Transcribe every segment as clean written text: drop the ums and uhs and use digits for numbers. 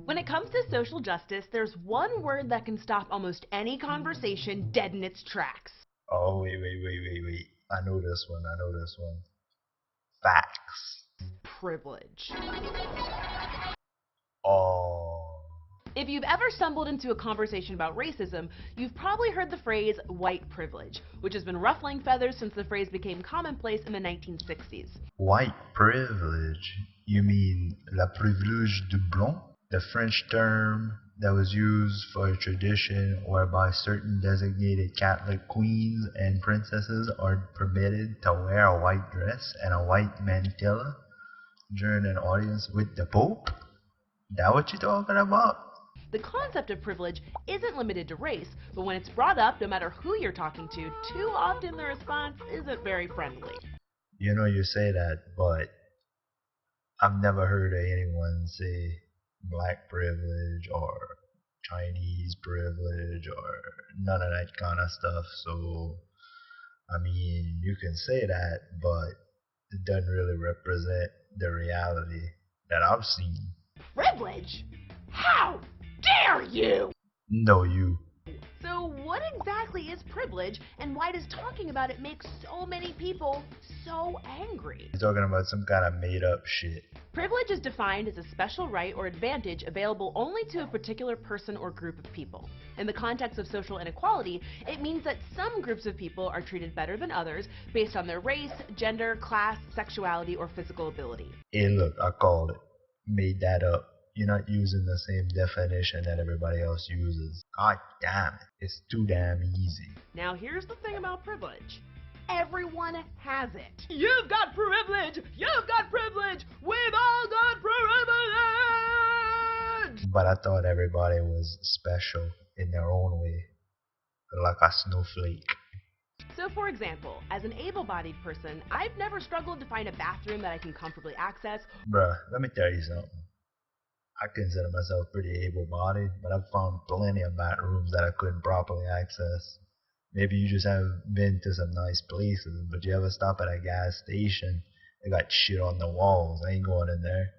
When it comes to social justice, there's one word that can stop almost any conversation dead in its tracks. Oh, wait. I know this one. Facts. Privilege. Oh. If you've ever stumbled into a conversation about racism, you've probably heard the phrase white privilege, which has been ruffling feathers since the phrase became commonplace in the 1960s. White privilege? You mean la privilège du blanc? The French term that was used for a tradition whereby certain designated Catholic queens and princesses are permitted to wear a white dress and a white mantilla during an audience with the Pope? That what you talking about? The concept of privilege isn't limited to race, but when it's brought up, no matter who you're talking to, too often the response isn't very friendly. You know, you say that, but I've never heard of anyone say black privilege or Chinese privilege or none of that kind of stuff. So, I mean, you can say that, but it doesn't really represent the reality that I've seen. Privilege? How dare you! No, you. So what exactly is privilege, and why does talking about it make so many people so angry? You're talking about some kind of made up shit. Privilege is defined as a special right or advantage available only to a particular person or group of people. In the context of social inequality, it means that some groups of people are treated better than others based on their race, gender, class, sexuality, or physical ability. Hey, look, I called it. Made that up. You're not using the same definition that everybody else uses. God damn it. It's too damn easy. Now here's the thing about privilege. Everyone has it. You've got privilege! You've got privilege! We've all got privilege! But I thought everybody was special in their own way. Like a snowflake. So for example, as an able-bodied person, I've never struggled to find a bathroom that I can comfortably access. Bruh, let me tell you something. I consider myself pretty able-bodied, but I've found plenty of bathrooms that I couldn't properly access. Maybe you just haven't been to some nice places, but you ever stop at a gas station, they got shit on the walls. I ain't going in there.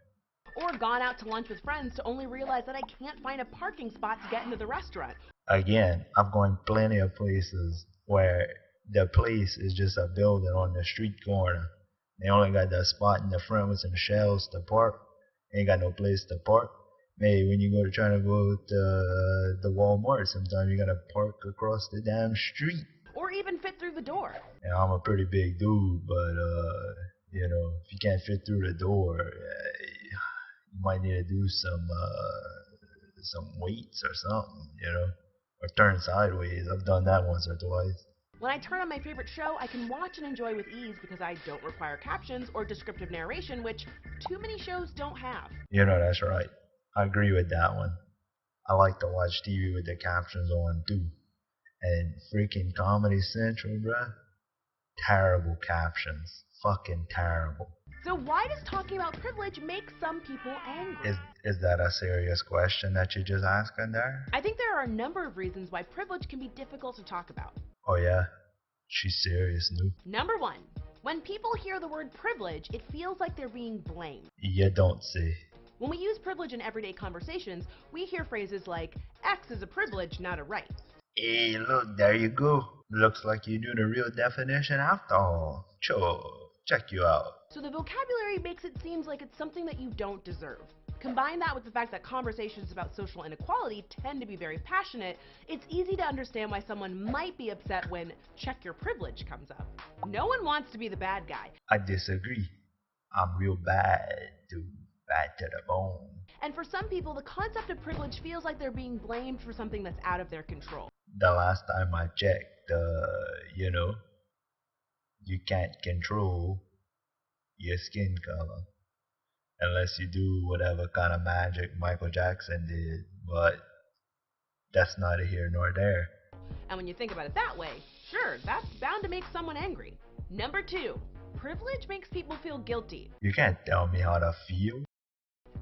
Or gone out to lunch with friends to only realize that I can't find a parking spot to get into the restaurant. Again, I've gone plenty of places where the place is just a building on the street corner. They only got that spot in the front with some shelves to park. Ain't got no place to park. Maybe when you go to try to go to the Walmart, sometimes you gotta park across the damn street. Or even fit through the door. Yeah, I'm a pretty big dude, but you know, if you can't fit through the door, you might need to do some weights or something, you know, or turn sideways. I've done that once or twice. When I turn on my favorite show, I can watch and enjoy with ease because I don't require captions or descriptive narration, which too many shows don't have. You know, that's right. I agree with that one. I like to watch TV with the captions on too. And freaking Comedy Central, bruh, terrible captions. Fucking terrible. So why does talking about privilege make some people angry? Is that a serious question that you're just asking there? I think there are a number of reasons why privilege can be difficult to talk about. Oh yeah? She's serious, Noob. Number one, when people hear the word privilege, it feels like they're being blamed. You don't say. When we use privilege in everyday conversations, we hear phrases like, X is a privilege, not a right. Hey, look, there you go. Looks like you knew the real definition after all. Sure, check you out. So the vocabulary makes it seem like it's something that you don't deserve. Combine that with the fact that conversations about social inequality tend to be very passionate, it's easy to understand why someone might be upset when check your privilege comes up. No one wants to be the bad guy. I disagree. I'm real bad, dude. Bad to the bone. And for some people, the concept of privilege feels like they're being blamed for something that's out of their control. The last time I checked, you know, you can't control your skin color. Unless you do whatever kind of magic Michael Jackson did, but that's neither here nor there. And when you think about it that way, sure, that's bound to make someone angry. Number two, privilege makes people feel guilty. You can't tell me how to feel.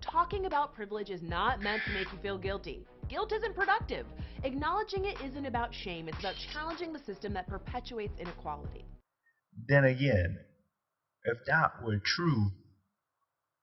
Talking about privilege is not meant to make you feel guilty. Guilt isn't productive. Acknowledging it isn't about shame, it's about challenging the system that perpetuates inequality. Then again, if that were true,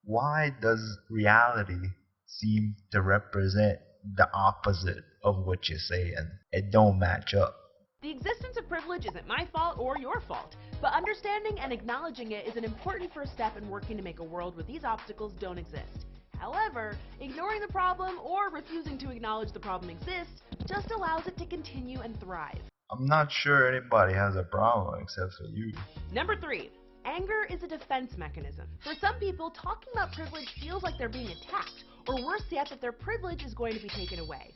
why does reality seem to represent the opposite of what you're saying. It don't match up. The existence of privilege isn't my fault or your fault, but understanding and acknowledging it is an important first step in working to make a world where these obstacles don't exist. However, ignoring the problem or refusing to acknowledge the problem exists just allows it to continue and thrive. I'm not sure anybody has a problem except for you. Number 3. Anger is a defense mechanism. For some people, talking about privilege feels like they're being attacked, or worse yet, that their privilege is going to be taken away.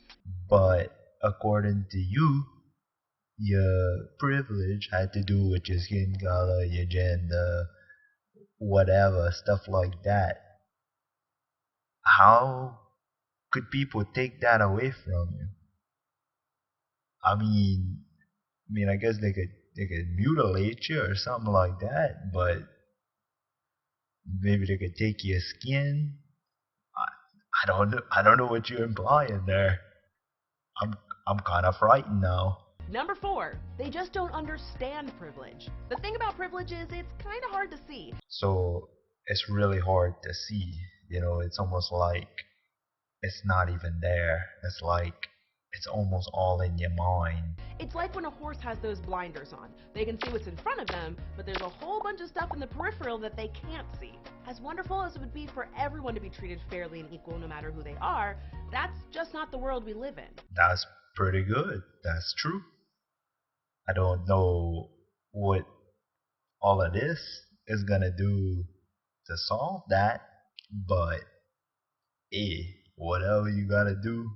But according to you, your privilege had to do with your skin color, your gender, whatever, stuff like that. How could people take that away from you? I guess they could mutilate you or something like that, but maybe they could take your skin. I don't know what you're implying there. I'm kind of frightened now. Number 4. They just don't understand privilege. The thing about privilege is it's kind of hard to see. So it's really hard to see. It's almost like it's not even there. It's like it's almost all in your mind. It's like when a horse has those blinders on. They can see what's in front of them, but there's a whole bunch of stuff in the peripheral that they can't see. As wonderful as it would be for everyone to be treated fairly and equal no matter who they are, that's just not the world we live in. That's pretty good. That's true. I don't know what all of this is gonna do to solve that, but hey, whatever you gotta do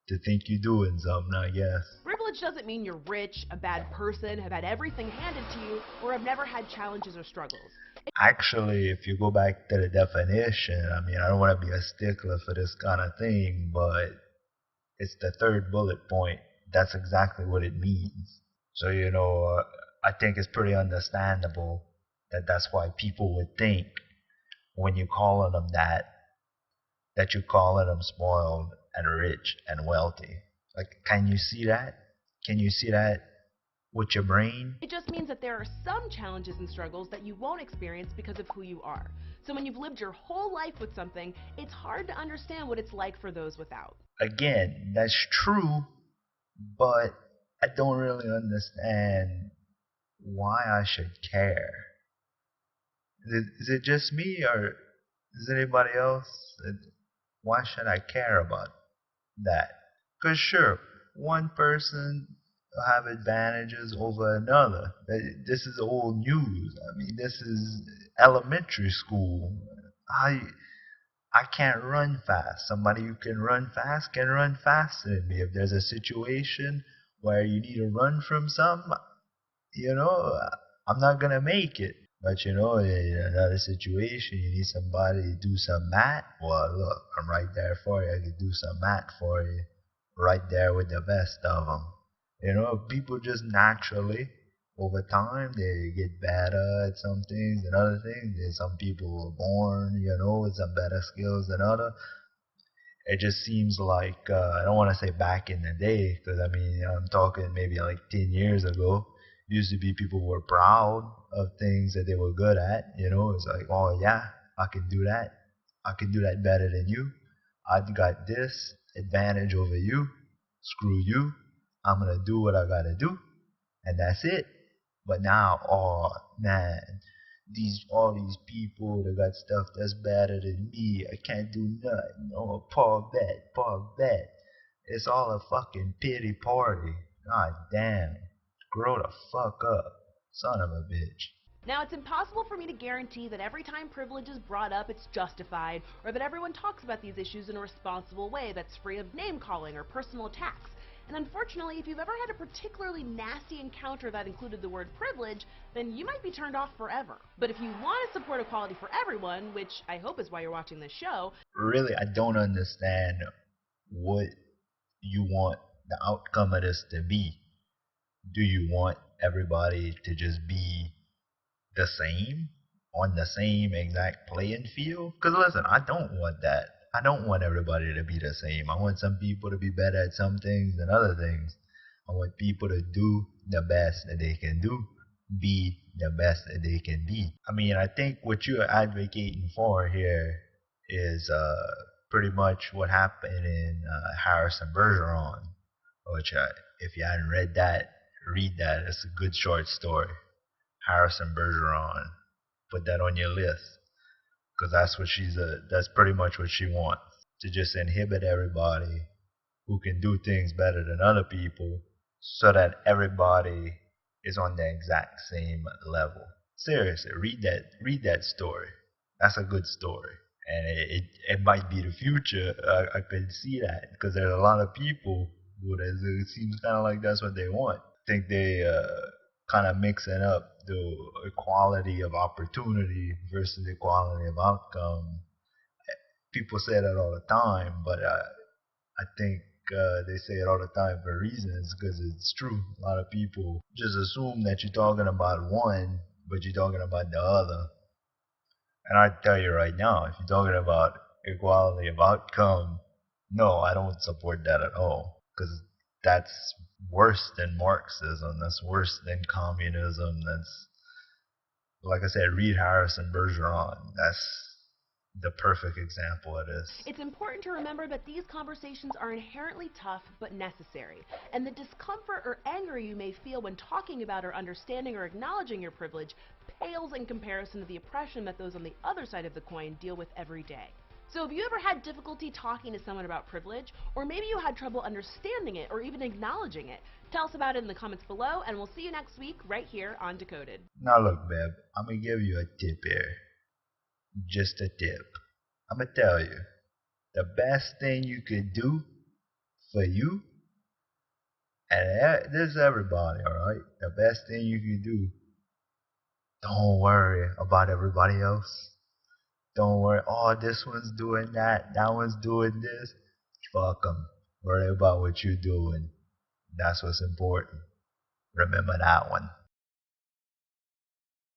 to think you're doing something, I guess. Privilege doesn't mean you're rich, a bad person, have had everything handed to you, or have never had challenges or struggles. Actually, if you go back to the definition, I don't want to be a stickler for this kind of thing, but it's the third bullet point. That's exactly what it means. So, I think it's pretty understandable that that's why people would think when you're calling them that you're calling them spoiled and rich and wealthy. Like, can you see that? Can you see that with your brain? It just means that there are some challenges and struggles that you won't experience because of who you are. So when you've lived your whole life with something, it's hard to understand what it's like for those without. Again, that's true, but I don't really understand why I should care. Is it just me, or is anybody else? Why should I care about that? Because sure, one person will have advantages over another. This is old news. This is elementary school. I can't run fast. Somebody who can run fast can run faster than me. If there's a situation where you need to run from something, I'm not gonna make it. But in another situation, you need somebody to do some math. Well, look, I'm right there for you. I can do some math for you, right there with the best of them. People just naturally, over time, they get better at some things and other things. There's some people are born, with some better skills than others. It just seems like, I don't want to say back in the day, because I'm talking maybe like 10 years ago. Used to be people were proud of things that they were good at. It's like, oh yeah, I can do that. I can do that better than you. I got this advantage over you. Screw you. I'm gonna do what I gotta do, and that's it. But now, oh man, all these people that got stuff that's better than me, I can't do nothing. Oh, poor bet. It's all a fucking pity party. God damn. Grow the fuck up, son of a bitch. Now, it's impossible for me to guarantee that every time privilege is brought up, it's justified, or that everyone talks about these issues in a responsible way that's free of name-calling or personal attacks. And unfortunately, if you've ever had a particularly nasty encounter that included the word privilege, then you might be turned off forever. But if you want to support equality for everyone, which I hope is why you're watching this show... Really, I don't understand what you want the outcome of this to be. Do you want everybody to just be the same, on the same exact playing field? Because listen, I don't want that. I don't want everybody to be the same. I want some people to be better at some things than other things. I want people to do the best that they can do, be the best that they can be. I think what you're advocating for here is pretty much what happened in Harris and Bergeron, which if you hadn't read that, read that. It's a good short story. Harris and Bergeron. Put that on your list, because that's pretty much what she wants, to just inhibit everybody who can do things better than other people, so that everybody is on the exact same level. Seriously, read that story. That's a good story, and it might be the future. I can see that, because there's a lot of people who it seems kind of like that's what they want. Think they kind of mixing up the equality of opportunity versus equality of outcome. People say that all the time, but I think they say it all the time for reasons, because it's true. A lot of people just assume that you're talking about one, but you're talking about the other. And I tell you right now, if you're talking about equality of outcome, no, I don't support that at all, because that's worse than Marxism. That's worse than communism. That's, like I said, read Harris and Bergeron. That's the perfect example of this. It's important to remember that these conversations are inherently tough but necessary, and the discomfort or anger you may feel when talking about or understanding or acknowledging your privilege pales in comparison to the oppression that those on the other side of the coin deal with every day. So have you ever had difficulty talking to someone about privilege, or maybe you had trouble understanding it or even acknowledging it? Tell us about it in the comments below, and we'll see you next week right here on Decoded. Now look, babe, I'm gonna give you a tip here. Just a tip. I'm gonna tell you, the best thing you could do for you, and this is everybody, alright? The best thing you can do, don't worry about everybody else. Don't worry, oh, this one's doing that one's doing this. Fuck them. Worry about what you're doing. That's what's important. Remember that one.